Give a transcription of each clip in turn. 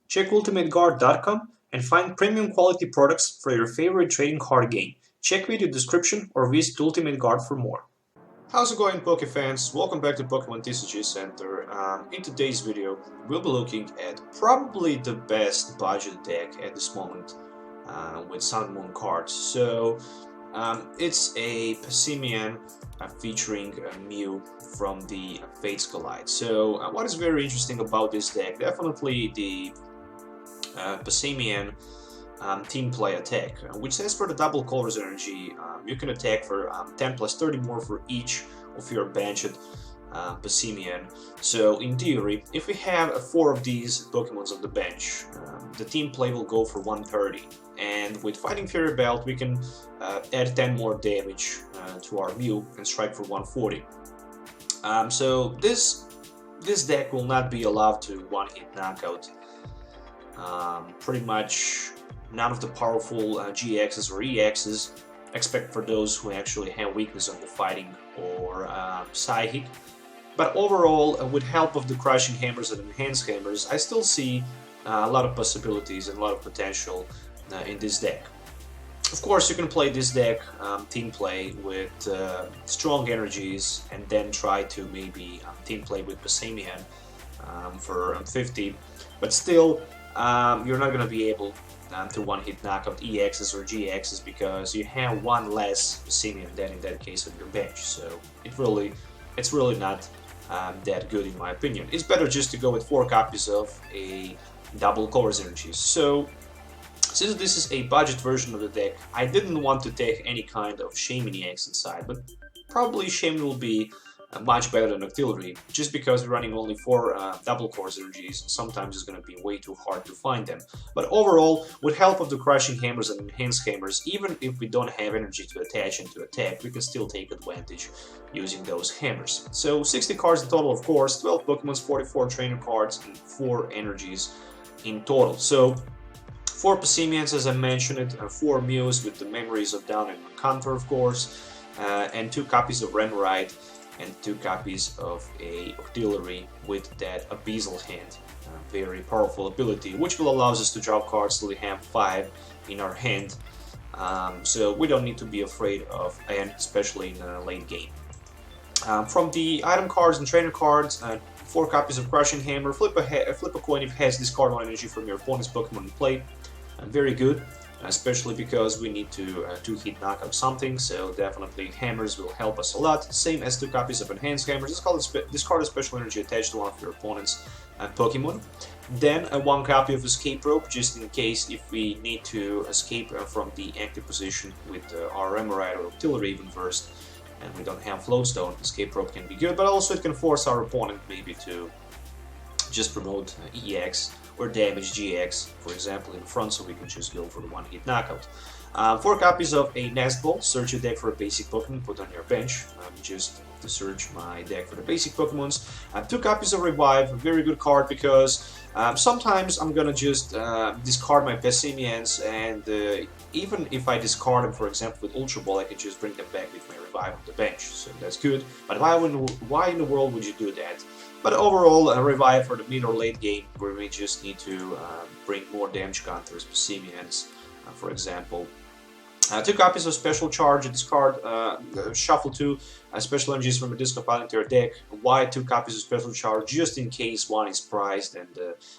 Check ultimateguard.com and find premium quality products for your favorite trading card game. Check video description or visit Ultimate Guard for more. How's it going, Poke fans? Welcome back to Pokémon TCG Center. In today's video, we'll be looking at probably the best budget deck at this moment with Sun Moon cards. So it's a Passimian featuring Mew from the Fates Collide. So what is very interesting about this deck? Definitely the Passimian team play attack, which says for the double colors energy, you can attack for 10 plus 30 more for each of your benched Passimian. So in theory, if we have 4 of these Pokemons on the bench, the team play will go for 130. And with Fighting Fury Belt, we can add 10 more damage to our Mew and strike for 140. So this deck will not be allowed to one-hit knockout. Pretty much none of the powerful GXs or EXs, except for those who actually have weakness on the fighting or psychic. But overall, with help of the crushing hammers and enhanced hammers, I still see a lot of possibilities and a lot of potential in this deck. Of course, you can play this deck team play with strong energies and then try to maybe team play with Passimian for 50, but still you're not going to be able to one-hit knockout EXs or GXs because you have one less Passimian than in that case on your bench. So it's really not that good in my opinion. It's better just to go with 4 copies of a double colors energies. So since this is a budget version of the deck, I didn't want to take any kind of Shaymin EX inside, but probably Shaymin will be much better than Octillery, just because we're running only 4 double cores energies. Sometimes it's going to be way too hard to find them. But overall, with help of the crushing hammers and enhanced hammers, even if we don't have energy to attach and to attack, we can still take advantage using those hammers. So 60 cards in total, of course, 12 Pokemons, 44 trainer cards, and 4 energies in total. So 4 Passimians, as I mentioned it, 4 Mews with the memories of Down and Encounter, of course, and 2 copies of Remoraid, and 2 copies of a Octillery with that Abyssal Hand. Very powerful ability, which will allow us to draw cards till we have 5 in our hand. So we don't need to be afraid of N, especially in a late game. From the item cards and trainer cards, 4 copies of Crushing Hammer, flip a coin if it has discard 1 energy from your opponent's Pokemon in play. Very good. Especially because we need to two-hit knock out something, so definitely hammers will help us a lot. Same as 2 copies of enhanced hammers. Discard a special energy attached to one of your opponent's Pokemon. Then 1 copy of Escape Rope, just in case if we need to escape from the active position with our Remoraid or Octillery even first, and we don't have Float Stone. Escape Rope can be good, but also it can force our opponent maybe to just promote EX or damage GX, for example, in front, so we can just go for the one-hit knockout. 4 copies of a Nest Ball. Search your deck for a basic Pokemon, put on your bench, just to search my deck for the basic Pokemons. 2 copies of Revive, a very good card because sometimes I'm gonna just discard my Passimians, and even if I discard them, for example, with Ultra Ball, I can just bring them back with my Revive on the bench, so that's good. But why in the world would you do that? But overall, a Revive for the mid or late game, where we just need to bring more damage counters, Passimians, for example. 2 copies of Special Charge, discard, shuffle 2 special energies from a discard pile into your deck. Why 2 copies of Special Charge? Just in case one is prized and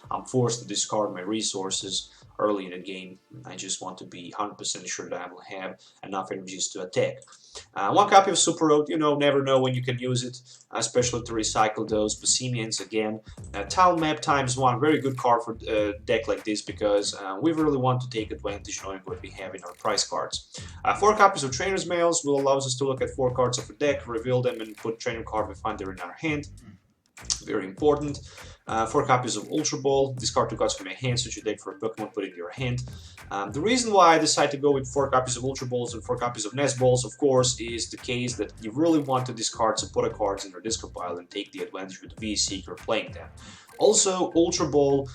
I'm forced to discard my resources early in the game. I just want to be 100% sure that I will have enough energies to attack. 1 copy of Super Rod, never know when you can use it, especially to recycle those Passimians again. Town Map ×1, very good card for a deck like this because we really want to take advantage knowing what we have in our prize cards. 4 copies of Trainers Mails will allow us to look at 4 cards of a deck, reveal them, and put trainer card we find there in our hand. Very important. 4 copies of Ultra Ball, discard 2 cards from your hand, switch your deck for a Pokemon, put it in your hand. The reason why I decided to go with 4 copies of Ultra Balls and 4 copies of Nest Balls, of course, is the case that you really want to discard Supporter cards in your discard pile and take the advantage with the Seeker playing them. Also, Ultra Ball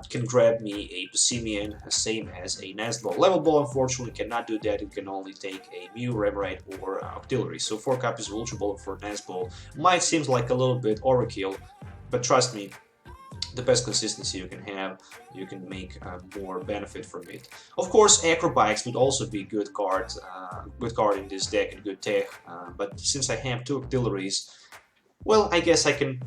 can grab me a Passimian, same as a Nest Ball. Level Ball, unfortunately, cannot do that. It can only take a Mew, Remoraid, or Octillery. So 4 copies of Ultra Ball for Nest Ball might seem like a little bit overkill, but trust me, the best consistency you can have, you can make more benefit from it. Of course, Acrobikes would also be good card in this deck and good tech, but since I have 2 Octilleries, well, I guess I can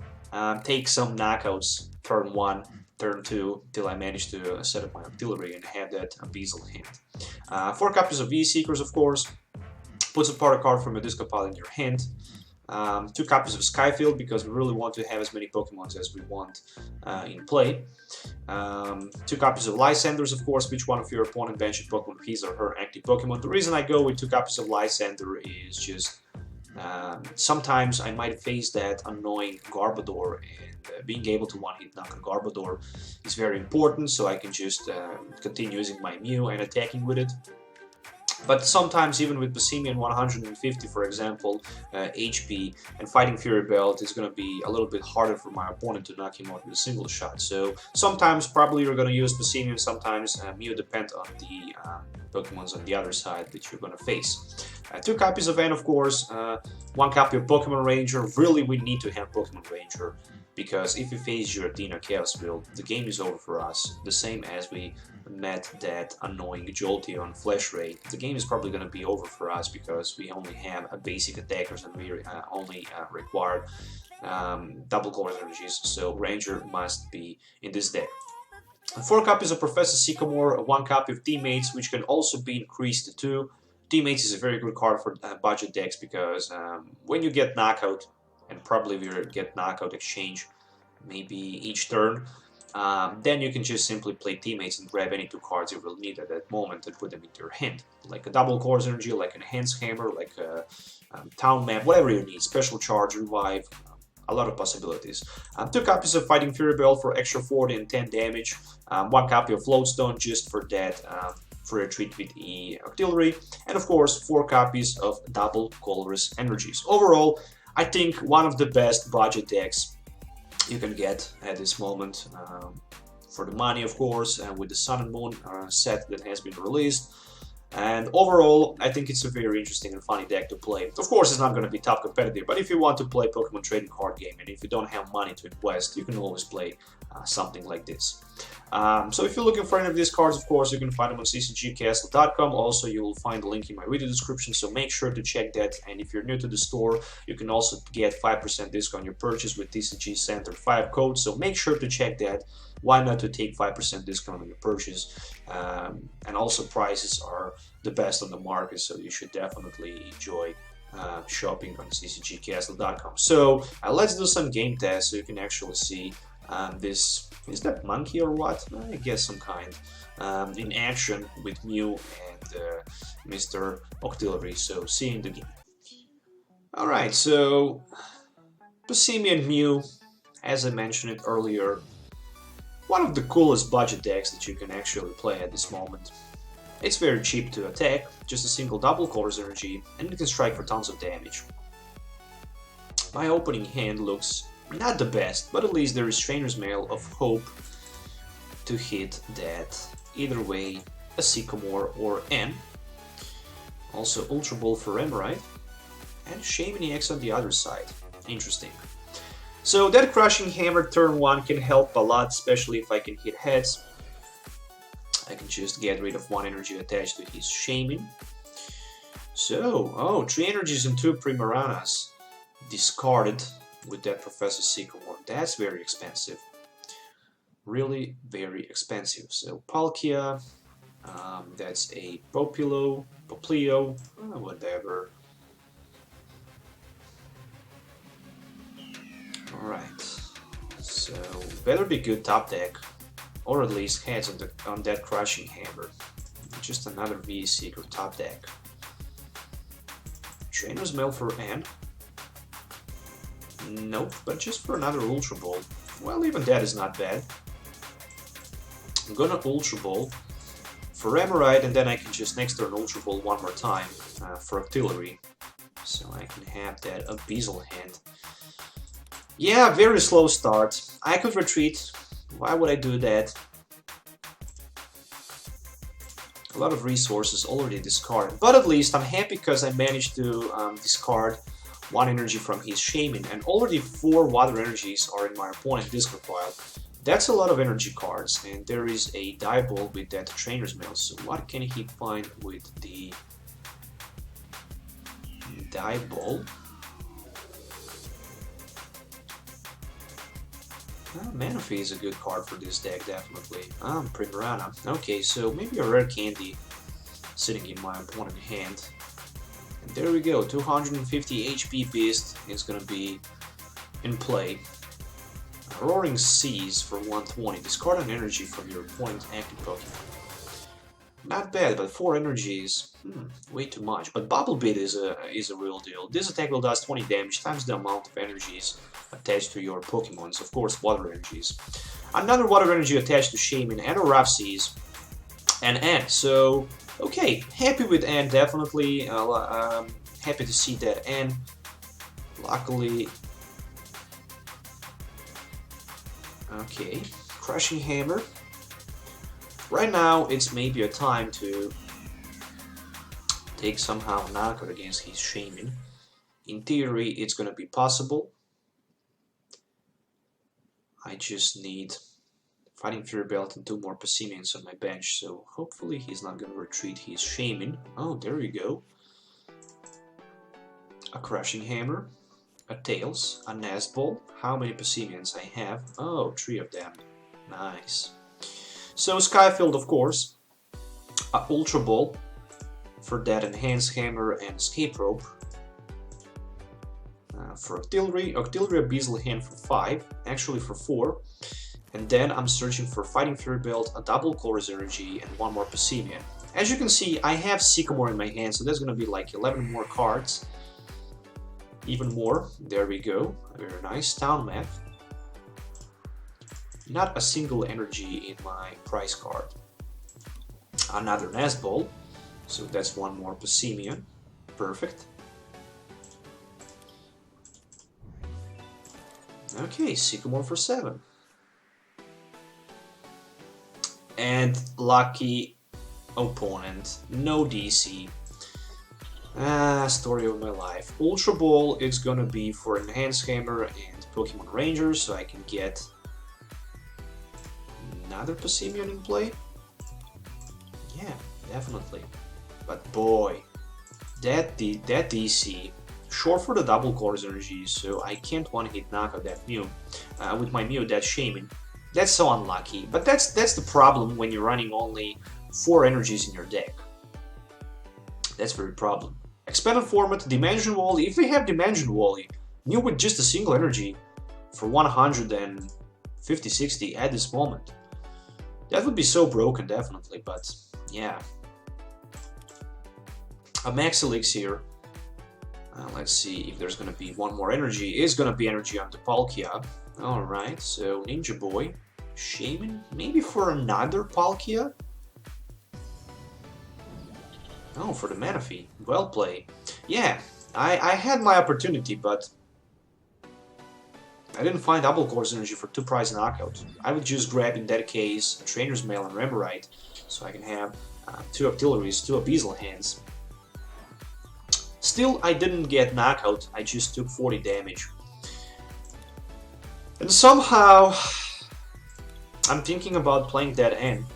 take some knockouts turn 1, turn 2, till I manage to set up my Octillery and have that Abyssal hand. 4 copies of V-Seekers, of course, puts a part card from a discard pile in your hand. 2 copies of Sky Field, because we really want to have as many Pokemons as we want in play. 2 copies of Lysandres, of course, which one of your opponent benched Pokemon his or her active Pokemon. The reason I go with 2 copies of Lysandre is just sometimes I might face that annoying Garbodor, and being able to one-hit knock on Garbodor is very important, so I can just continue using my Mew and attacking with it. But sometimes, even with Passimian 150, for example, HP, and fighting Fury Belt is going to be a little bit harder for my opponent to knock him out with a single shot. So sometimes probably you're going to use Passimian, sometimes Mew, depend on the Pokemons on the other side that you're going to face. 2 copies of N, of course, 1 copy of Pokémon Ranger. Really, we need to have Pokémon Ranger, because if we face Giratina Chaos build, the game is over for us. The same as we met that annoying Jolteon Flash Ray, the game is probably going to be over for us, because we only have a basic attackers and we only require double color energies, so Ranger must be in this deck. 4 copies of Professor Sycamore, 1 copy of Teammates, which can also be increased to 2. Teammates is a very good card for budget decks, because when you get knockout, and probably we get knockout exchange maybe each turn, then you can just simply play Teammates and grab any 2 cards you will need at that moment and put them into your hand. Like a double Course Energy, like an Enhanced Hammer, like a Town Map, whatever you need. Special Charge, Revive, a lot of possibilities. 2 copies of Fighting Fury Belt for extra 40 and 10 damage. 1 copy of Float Stone just for that, for a treat with the Octillery. And of course, 4 copies of double Colorless energies. Overall, I think one of the best budget decks you can get at this moment, for the money, of course, and with the Sun and Moon set that has been released. And overall, I think it's a very interesting and funny deck to play. Of course, it's not going to be top competitive, but if you want to play Pokemon trading card game and if you don't have money to invest, you can always play something like this. So if you're looking for any of these cards, of course, you can find them on tcgcastle.com. Also, you will find the link in my video description, so make sure to check that. And if you're new to the store, you can also get 5% discount on your purchase with TCG Center 5 code, so make sure to check that. Why not to take 5% discount on your purchase? And also, prices are the best on the market, so you should definitely enjoy shopping on tcgcastle.com. So let's do some game tests so you can actually see this. Is that monkey or what? I guess some kind. In action with Mew and Mr. Octillery. So see you in the game. Alright, so Passimian Mew, as I mentioned it earlier, one of the coolest budget decks that you can actually play at this moment. It's very cheap to attack, just a single double Colorless energy, and it can strike for tons of damage. My opening hand looks not the best, but at least there is Trainers Mail of Hope to hit that. Either way, a Sycamore or N. Also Ultra Ball for Remoraid, and Shaymin EX on the other side. Interesting. So that Crushing Hammer turn 1 can help a lot, especially if I can hit heads. I can just get rid of 1 energy attached to his Shaymin. So, 3 energies and 2 Primaranas discarded with that Professor Sycamore. That's very expensive. Really very expensive. So Palkia, that's a Poplio, whatever. Alright, so better be good top deck, or at least heads on that Crushing Hammer. Just another V-Seeker top deck. Trainers Mail for N. Nope, but just for another Ultra Ball. Well, even that is not bad. I'm gonna Ultra Ball for Remoraid, and then I can just next turn Ultra Ball 1 more time for Octillery. So I can have that Abyssal hand. Yeah, very slow start. I could retreat. Why would I do that? A lot of resources already discarded. But at least I'm happy because I managed to discard 1 energy from his Shaymin, and already 4 water energies are in my opponent's discard pile. That's a lot of energy cards, and there is a die ball with that Trainers Mail. So what can he find with the die ball? Manaphy is a good card for this deck, definitely. Primarana. Okay, so maybe a rare candy sitting in my opponent's hand. And there we go, 250 HP Beast is gonna be in play. Roaring Seas for 120. Discard an energy from your opponent's active Pokemon. Not bad, but 4 energies, way too much. But Bubble Beat is a real deal. This attack will does 20 damage times the amount of energies attached to your Pokemons. Of course, water energies. Another water energy attached to Shaman and a Rough Seas. And Ant. So, okay, happy with Ant, definitely. Happy to see that Ant. Luckily. Okay, Crushing Hammer. Right now, it's maybe a time to take somehow knockout against his Shaman. In theory, it's gonna be possible. I just need Fighting Fury Belt and 2 more Passimians on my bench, so hopefully he's not gonna retreat his Shaman. Oh, there we go. A Crushing Hammer. A Tails, a Nest Ball. How many Passimians I have? Oh, 3 of them. Nice. So Sky Field, of course. A Ultra Ball for that Enhanced Hammer and Escape Rope. For Octillery Abyssal Hand for 5, actually for 4. And then I'm searching for Fighting Fury Belt, a double Colorless Energy, and 1 more Passimian. As you can see, I have Sycamore in my hand, so there's gonna be like 11 more cards. Even more. There we go. Very nice. Town Map. Not a single energy in my prize card. Another Nest Ball. So that's 1 more Passimian. Perfect. Okay, Sycamore for 7. And lucky opponent. No DC. Story of my life. Ultra Ball is gonna be for Enhanced Hammer and Pokémon Ranger, so I can get another Passimian in play. Yeah, definitely. But boy, that DC, short for the double Colorless Energy, so I can't one-hit knockout that Mew. With my Mew, that Shaman. That's so unlucky, but that's the problem when you're running only 4 energies in your deck. That's very problem. Expanded format, Dimension Wally. If we have Dimension Wally, Mew with just a single energy for 150-60 at this moment. That would be so broken, definitely, but yeah. A Max Elixir. Let's see if there's gonna be 1 more energy. Is gonna be energy on the Palkia. Alright, so Ninja Boy. Shaman? Maybe for another Palkia? Oh, for the Manaphy. Well played. Yeah, I had my opportunity, but I didn't find double Colorless Energy for 2 prize knockouts. I would just grab, in that case, a Trainer's Mail and Remoraid, so I can have 2 Octilleries, 2 Abyssal Hands. Still, I didn't get knockout, I just took 40 damage. And somehow, I'm thinking about playing that end.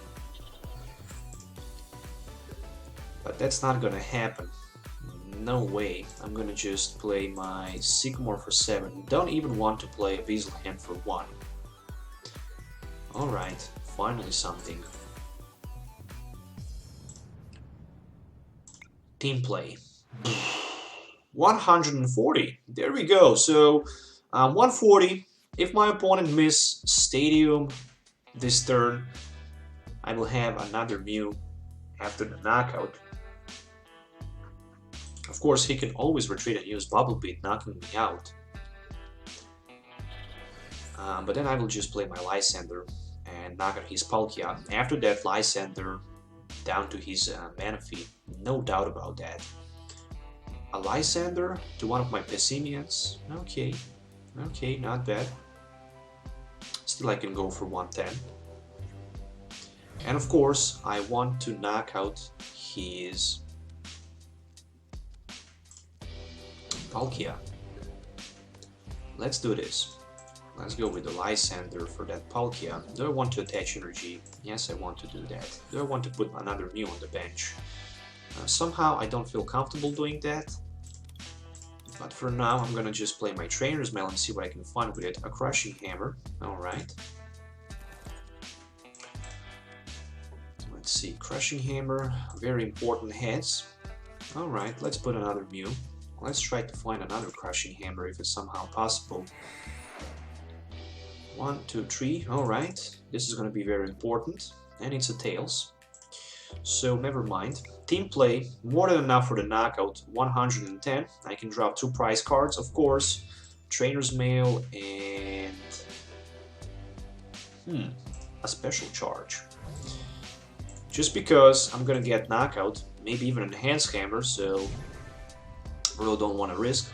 But that's not gonna happen. No way. I'm gonna just play my Sycamore for 7. Don't even want to play a Abyssal Hand for 1. Alright, finally something. Team play. 140. There we go. So 140. If my opponent miss Stadium this turn, I will have another Mew after the knockout. Of course, he can always retreat and use Bubble Beat, knocking me out. But then I will just play my Lysandre and knock out his Palkia. After that, Lysandre down to his Manaphy. No doubt about that. A Lysandre to 1 of my Passimians. Okay. Okay, not bad. Still I can go for 110. And of course, I want to knock out his Palkia. Let's do this. Let's go with the Lysandre for that Palkia. Do I want to attach energy? Yes, I want to do that. Do I want to put another Mew on the bench? Somehow I don't feel comfortable doing that. But for now, I'm gonna just play my Trainers Mail and see what I can find with it. A Crushing Hammer. Alright. Let's see. Crushing Hammer. Very important heads. Alright, let's put another Mew. Let's try to find another Crushing Hammer if it's somehow possible. 1, 2, 3. Alright. This is gonna be very important. And it's a Tails. So never mind. Team play, more than enough for the knockout, 110. I can drop 2 prize cards, of course. Trainers Mail and a Special Charge. Just because I'm gonna get knockout, maybe even Enhanced Hammer, so I really don't want to risk.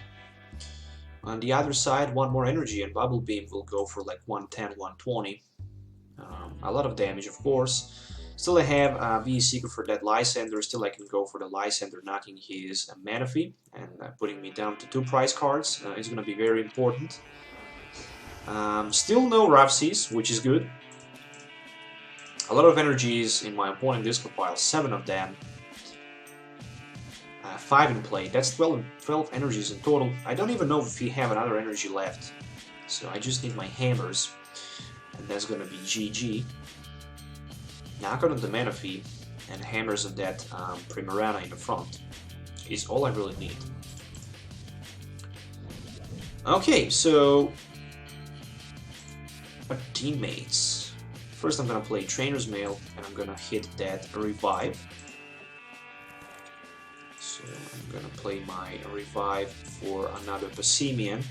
On the other side, one more energy and Bubble Beam will go for like 110, 120. A lot of damage, of course. Still I have VE Seeker for that Lysandre. Still I can go for the Lysandre, knocking his Manaphy and putting me down to 2 prize cards. It's going to be very important. Still no Rafsies, which is good. A lot of energies in my opponent discard pile, 7 of them. 5 in play, that's 12 energies in total. I don't even know if he have another energy left. So I just need my hammers. And that's going to be GG. Knockout on the Manaphy and hammers of that Primarana in the front is all I really need. Okay, so teammates. First I'm gonna play Trainer's Mail and I'm gonna hit that Revive. So I'm gonna play my Revive for another Passimian.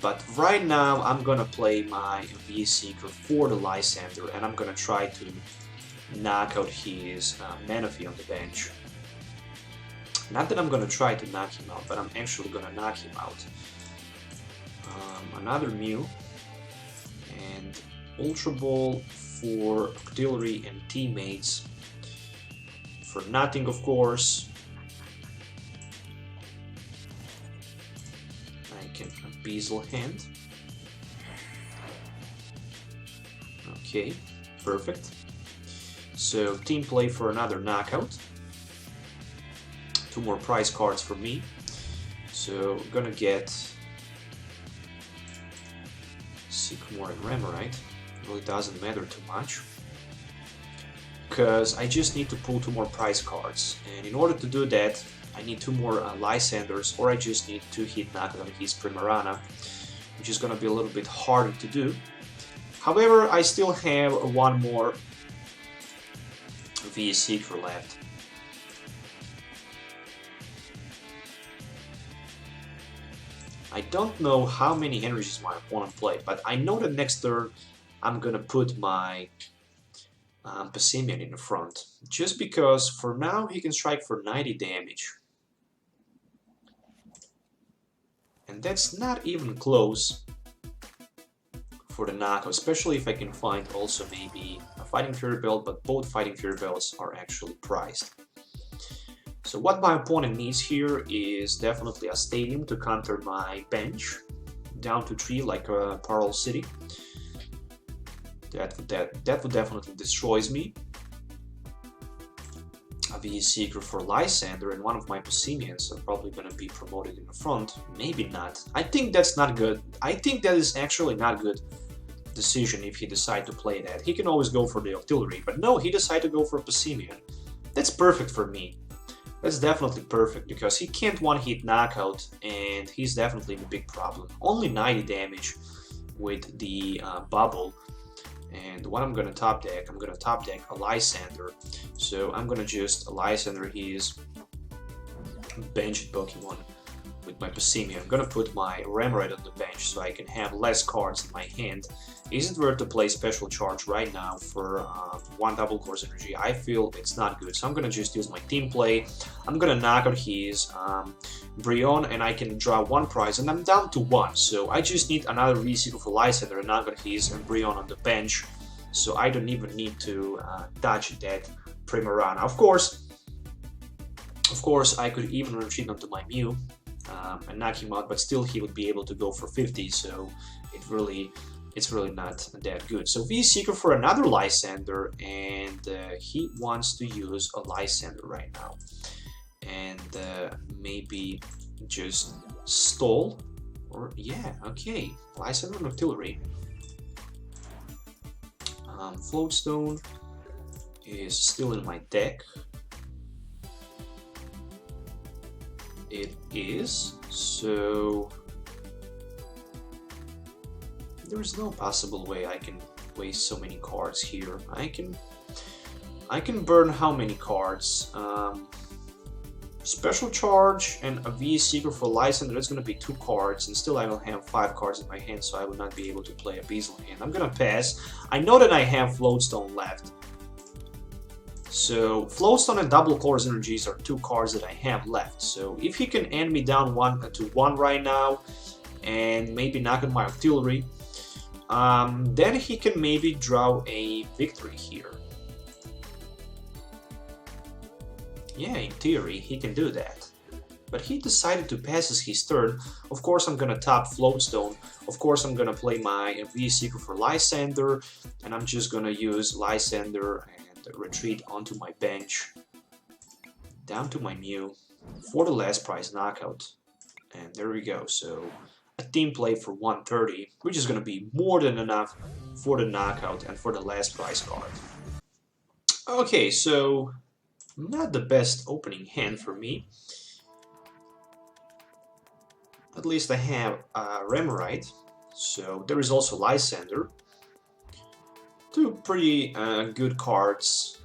But right now I'm gonna play my VE Seeker for the Lysandre and I'm gonna try to knock out his Manaphy on the bench. Not that I'm gonna try to knock him out, but I'm actually gonna knock him out. Another Mew and Ultra Ball for Octillery and Teammates. For nothing, of course. Beazle hand. Okay, perfect. So team play for another knockout. 2 more prize cards for me. So I'm gonna get Sycamore and Remoraid. Really doesn't matter too much. Because I just need to pull 2 more prize cards. And in order to do that, I need 2 more Lysandres, or I just need to hit knockout on his Primarana, which is going to be a little bit harder to do. However, I still have 1 more VE Seeker left. I don't know how many energies my opponent played, but I know that next turn I'm going to put my Passimian in the front, just because for now he can strike for 90 damage. And that's not even close for the knockout, especially if I can find also maybe a Fighting Fury Belt, but both Fighting Fury Belts are actually prized. So what my opponent needs here is definitely a Stadium to counter my bench, down to 3 like a Pearl City. That would definitely destroys me. A VE Seeker for Lysandre and one of my Passimians are probably going to be promoted in the front. Maybe not. I think that's not good. I think that is actually not good decision if he decides to play that. He can always go for the Octillery, but no, he decided to go for Passimian. That's perfect for me. That's definitely perfect because he can't one-hit knockout and he's definitely in a big problem. Only 90 damage with the bubble. And what I'm gonna top deck, I'm gonna top deck a Lysandre. So I'm gonna just Lysandre his benched Pokemon with my Passimian. I'm gonna put my Remoraid on the bench so I can have less cards in my hand. Is it worth to play Special Charge right now for 1 double course energy? I feel it's not good, so I'm gonna just use my team play. I'm gonna knock out his Brionne and I can draw 1 prize and I'm down to 1. So I just need another VE Seeker for Lysandre and knock out his Brionne on the bench. So I don't even need to touch that Primarana. Of course, I could even retreat onto my Mew. and knock him out, but still he would be able to go for 50, so it's really not that good. So V-Seeker for another Lysandre, and he wants to use a Lysandre right now. And maybe just stall, or yeah, okay, Lysandre and Octillery. Float Stone is still in my deck. It is, so there's no possible way I can waste so many cards here. I can burn how many cards? Special Charge and a V-Seeker for Lysandre, that's going to be 2 cards, and still I will have 5 cards in my hand, so I will not be able to play a Beazle hand. I'm going to pass. I know that I have Float Stone left. So Float Stone and Double Colorless Energies are 2 cards that I have left. So if he can end me down 1-1 right now, and maybe knock on my Octillery, then he can maybe draw a victory here. Yeah, in theory, he can do that. But he decided to pass his turn. Of course, I'm gonna top Float Stone. Of course, I'm gonna play my V-Seeker for Lysandre, and I'm just gonna use Lysandre and retreat onto my bench, down to my Mew, for the last prize knockout. And there we go. So a team play for 130, which is gonna be more than enough for the knockout and for the last prize card. Okay, so not the best opening hand for me. At least I have Remoraid, so there is also Lysandre. 2 pretty good cards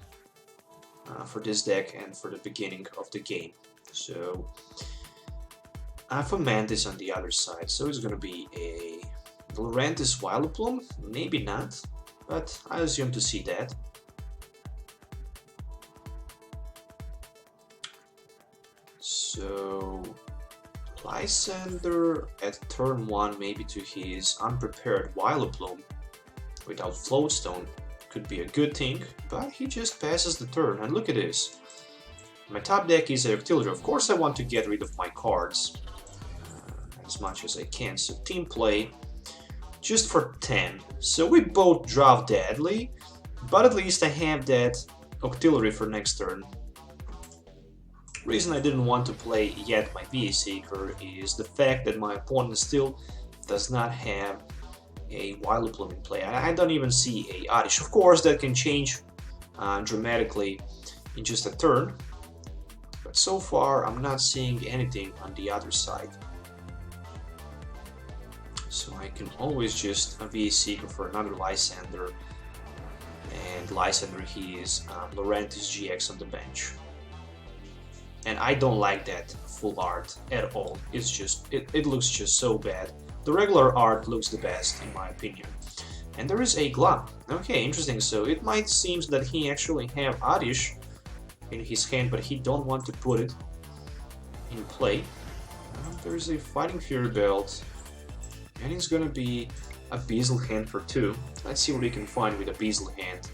for this deck and for the beginning of the game. So I have a Mantis on the other side, so it's gonna be a Lurantis Vileplume, maybe not, but I assume to see that. So Lysandre at turn 1, maybe to his unprepared Vileplume without Float Stone could be a good thing, but he just passes the turn. And look at this. My top deck is a Octillery. Of course I want to get rid of my cards as much as I can. So team play just for 10. So we both draw deadly, but at least I have that Octillery for next turn. Reason I didn't want to play yet my V-Seeker is the fact that my opponent still does not have a Vileplume in play. I don't even see a Oddish. Of course, that can change dramatically in just a turn, but so far I'm not seeing anything on the other side. So I can always just a V-Seeker for another Lysandre, and Lysandre, he is Lurantis GX on the bench. And I don't like that full art at all. It's just, it looks just so bad. The regular art looks the best, in my opinion. And there is a Glum. Okay, interesting. So it might seem that he actually have Oddish in his hand, but he don't want to put it in play. There is a Fighting Fury Belt, and it's gonna be a Beazle hand for 2. Let's see what we can find with a Beazle hand.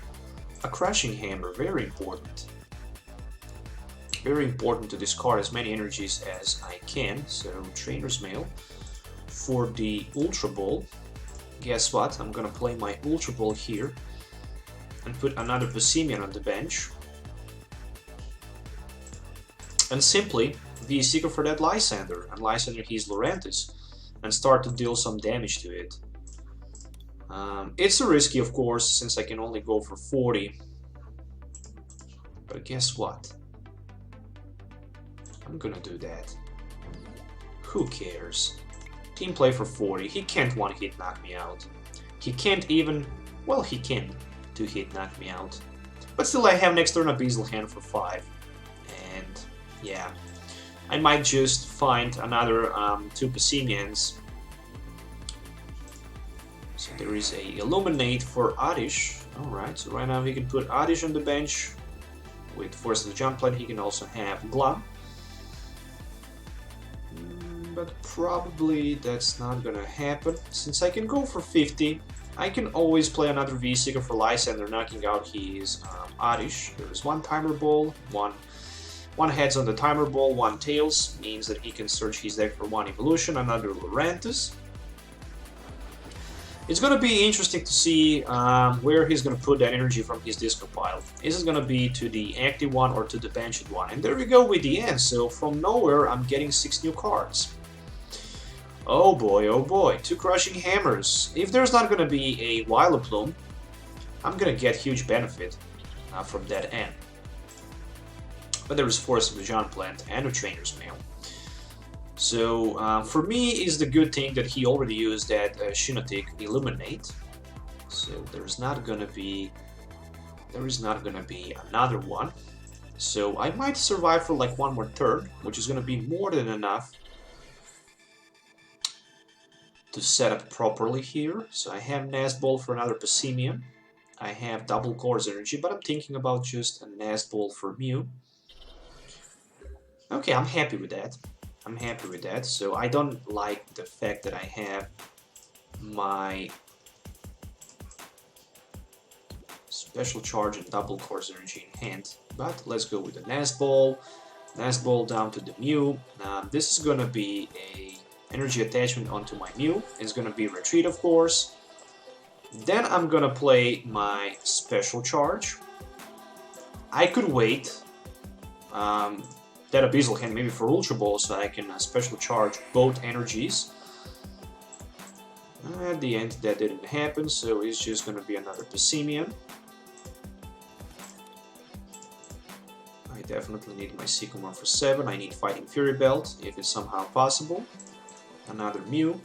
A Crushing Hammer, very important. Very important to discard as many energies as I can. So Trainers Mail for the Ultra Ball. Guess what? I'm gonna play my Ultra Ball here and put another Passimian on the bench. And simply V-Seeker for that Lysandre. And Lysandre, he's Lurantis, and start to deal some damage to it. It's a risky, of course, since I can only go for 40. But guess what? I'm gonna do that. Who cares? Team play for 40. He can't one-hit knock me out. He can't even... Well, he can two-hit knock me out. But still, I have next turn a Beazle hand for 5. And yeah, I might just find another 2 Passimians. So there is a Illuminate for Oddish. Alright, so right now he can put Oddish on the bench. With Force of the Jump Plan, he can also have Glum. But probably that's not gonna happen. Since I can go for 50, I can always play another V-Seeker for Lysandre, knocking out his Oddish. There is one Timer Ball, one One heads on the timer ball, one tails, means that he can search his deck for one evolution, another Lurantis. It's going to be interesting to see where he's going to put that energy from his disco pile. Is it going to be to the active one or to the benched one? And there we go with the end. So from nowhere, I'm getting 6 new cards. Oh boy, 2 Crushing Hammers. If there's not going to be a Vileplume, I'm going to get huge benefit from that end. But there is Force of the Giant Plant and a Trainer's Mail. So for me, is the good thing that he already used that Shiinotic Illuminate. So there's not gonna be another one. So I might survive for like one more turn, which is gonna be more than enough to set up properly here. So I have Nest Ball for another Passimian. I have double Core's Energy, but I'm thinking about just a Nest Ball for Mew. Okay, I'm happy with that. So I don't like the fact that I have my Special Charge and double Core's Energy in hand. But let's go with the Nest Ball. Nest Ball down to the Mew. This is gonna be a energy attachment onto my Mew. It's gonna be Retreat, of course. Then I'm gonna play my Special Charge. I could wait that Abyssal Hand maybe for Ultra Ball so I can Special Charge both energies. At the end that didn't happen, so it's just gonna be another Passimian. I definitely need my Sycamore for 7. I need Fighting Fury Belt if it's somehow possible. Another Mew.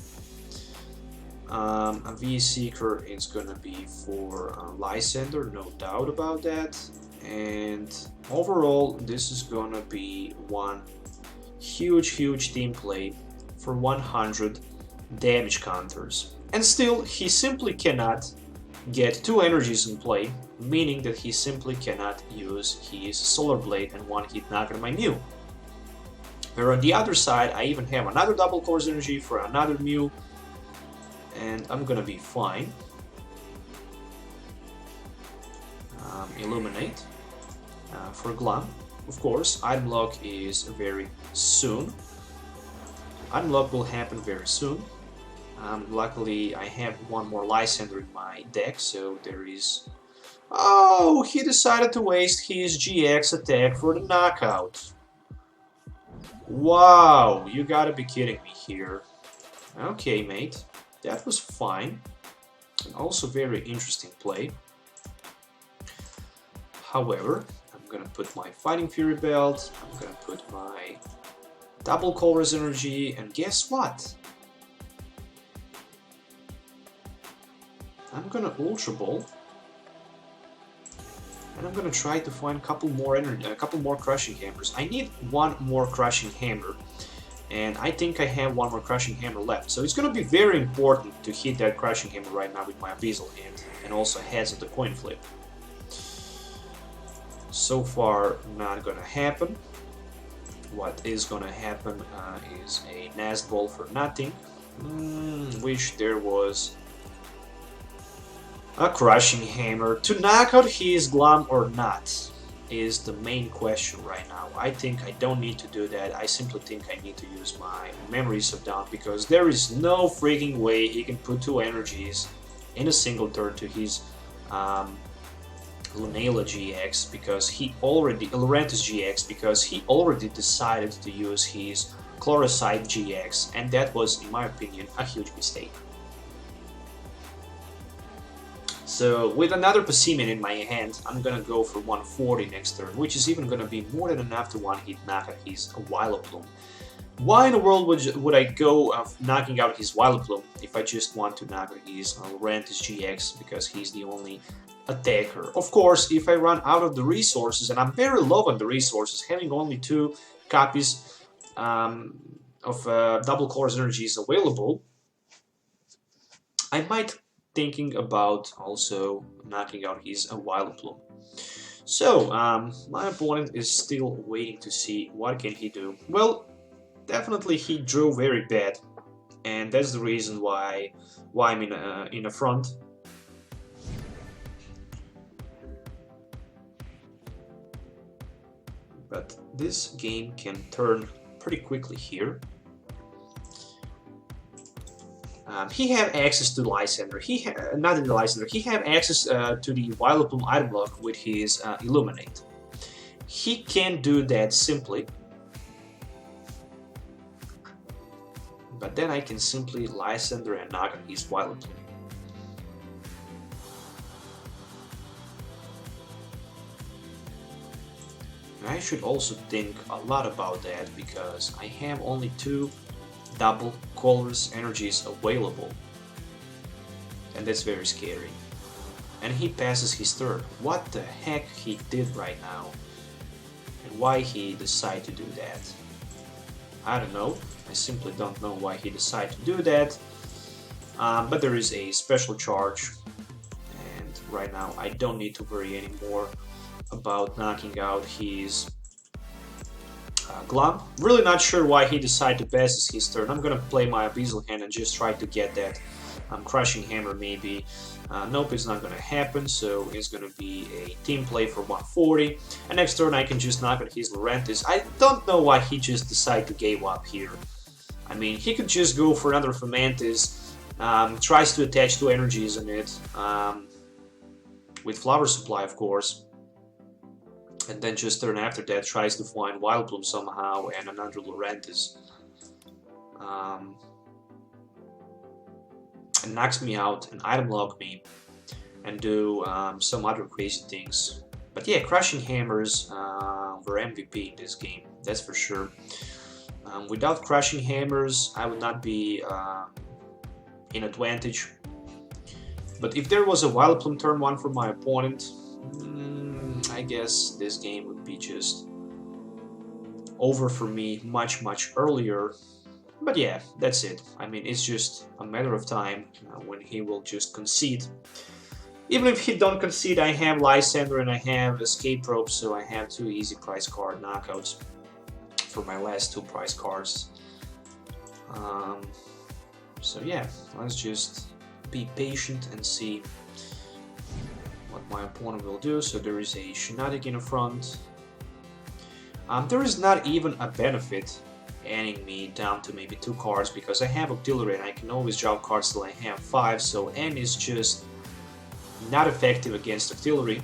A V-Seeker is gonna be for Lysandre, no doubt about that. And overall, this is gonna be one huge team play for 100 damage counters. And still, he simply cannot get 2 energies in play, meaning that he simply cannot use his Solar Blade and one-hit knock on my Mew. Where on the other side, I even have another double Core's Energy for another Mew, and I'm gonna be fine. Illuminate for Glum. Of course, item lock is very soon. Item lock will happen very soon. Luckily, I have one more Lysandre in my deck, so there is... Oh, he decided to waste his GX attack for the knockout. Wow, you gotta be kidding me here. Okay, mate, that was fine. And also very interesting play. However, I'm gonna put my Fighting Fury Belt, I'm gonna put my double Colorless Energy, and guess what? I'm gonna Ultra Ball, and I'm gonna try to find a couple more Crushing Hammers. I need one more Crushing Hammer, and I think I have one more Crushing Hammer left. So it's gonna be very important to hit that Crushing Hammer right now with my Abyssal Hand, and also heads of the coin flip. So far, not gonna happen. What is gonna happen is a Nest Ball for nothing. Wish there was a Crushing Hammer to knock out his Glum or not is the main question right now. I think I don't need to do that. I simply think I need to use my Memories of Dawn, because there is no freaking way he can put 2 energies in a single turn to his Lunala GX, because he already Lurantis GX, because he already decided to use his Chlorosite GX, and that was, in my opinion, a huge mistake. So with another Passimian in my hand, I'm gonna go for 140 next turn, which is even gonna be more than enough to one-hit knock out his Vileplume. Why in the world would I go knocking out his Vileplume if I just want to knock out his Lurantis GX, because he's the only attacker? Of course, if I run out of the resources, and I'm very low on the resources, having only 2 copies of double Core's Energies available, I might thinking about also knocking out his Vileplume. So, my opponent is still waiting to see what can he do. Well, definitely he drew very bad, and that's the reason why I'm in a front. But this game can turn pretty quickly here. He have access to Lysandre. Not the Lysandre. He have access to the Vileplume item block with his Illuminate. He can do that simply, but then I can simply Lysandre and knock on his Vileplume. I should also think a lot about that because I have only 2 double colorless energies available, and that's very scary. And he passes his turn. What the heck he did right now, and why he decided to do that? I don't know. I simply don't know why he decided to do that. But there is a special charge, and right now I don't need to worry anymore about knocking out his Glum. Really not sure why he decided to pass his turn. I'm gonna play my Abyssal Hand and just try to get that Crushing Hammer maybe. Nope, it's not gonna happen, so it's gonna be a team play for 140. And next turn I can just knock at his Lurantis. I don't know why he just decided to give up here. I mean, he could just go for another Fomantis, tries to attach 2 energies on it, with Flower Supply of course. And then just turn after that tries to find Vileplume somehow and another Lurantis. And knocks me out and item lock me and do some other crazy things. But yeah, Crushing Hammers were MVP in this game, that's for sure. Without Crushing Hammers I would not be in advantage. But if there was a Vileplume turn 1 for my opponent, I guess this game would be just over for me much earlier. But yeah, that's it. I mean, it's just a matter of time when he will just concede. Even if he don't concede, I have Lysandre and I have Escape Rope, so I have 2 easy prize card knockouts for my last 2 prize cards. So yeah, let's just be patient and see what my opponent will do. So there is a Shiinotic in the front. There is not even a benefit adding me down to maybe 2 cards because I have Octillery and I can always drop cards till I have 5, so N is just not effective against Octillery.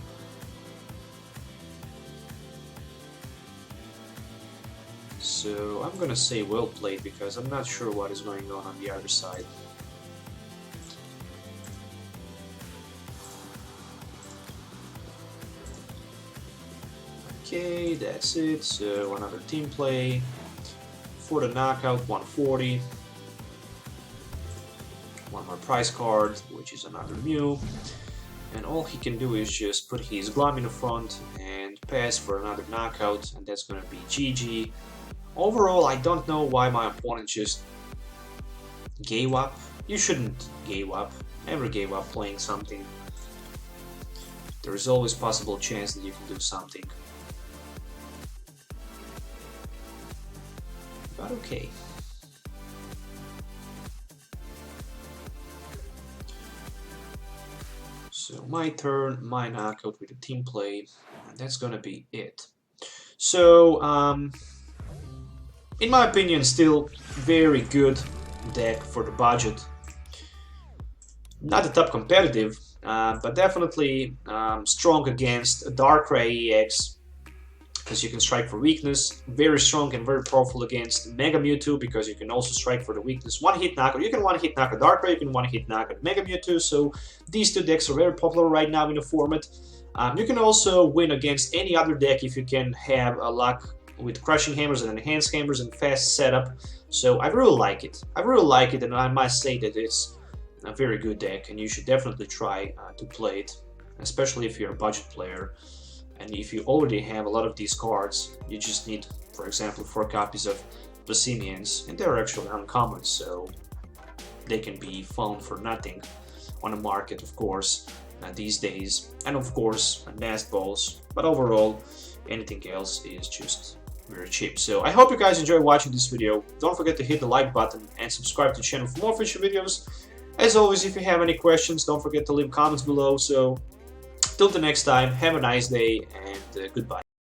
So I'm gonna say well played because I'm not sure what is going on the other side. Okay, that's it. So another team play for the knockout, 140. 1 more prize card, which is another Mew. And all he can do is just put his Glum in the front and pass for another knockout, and that's gonna be GG. Overall, I don't know why my opponent just gave up. You shouldn't give up. Never gave up playing something. There is always possible chance that you can do something. But okay. So my turn, my knockout with a team play, and that's gonna be it. So, in my opinion, still very good deck for the budget. Not the top competitive, but definitely strong against Darkrai EX, because you can strike for weakness. Very strong and very powerful against Mega Mewtwo, because you can also strike for the weakness. One-hit knockout. You can one-hit knock a Darkrai, you can one-hit knock a Mega Mewtwo, so these 2 decks are very popular right now in the format. You can also win against any other deck if you can have a luck with Crushing Hammers and Enhanced Hammers and fast setup. So I really like it. I really like it, and I must say that it's a very good deck, and you should definitely try to play it, especially if you're a budget player. And if you already have a lot of these cards, you just need, for example, 4 copies of Passimians, and they're actually uncommon, so they can be found for nothing on the market, of course, these days. And of course, Nest Balls, but overall, anything else is just very cheap. So I hope you guys enjoy watching this video. Don't forget to hit the like button and subscribe to the channel for more future videos. As always, if you have any questions, don't forget to leave comments below. So till the next time, have a nice day and goodbye.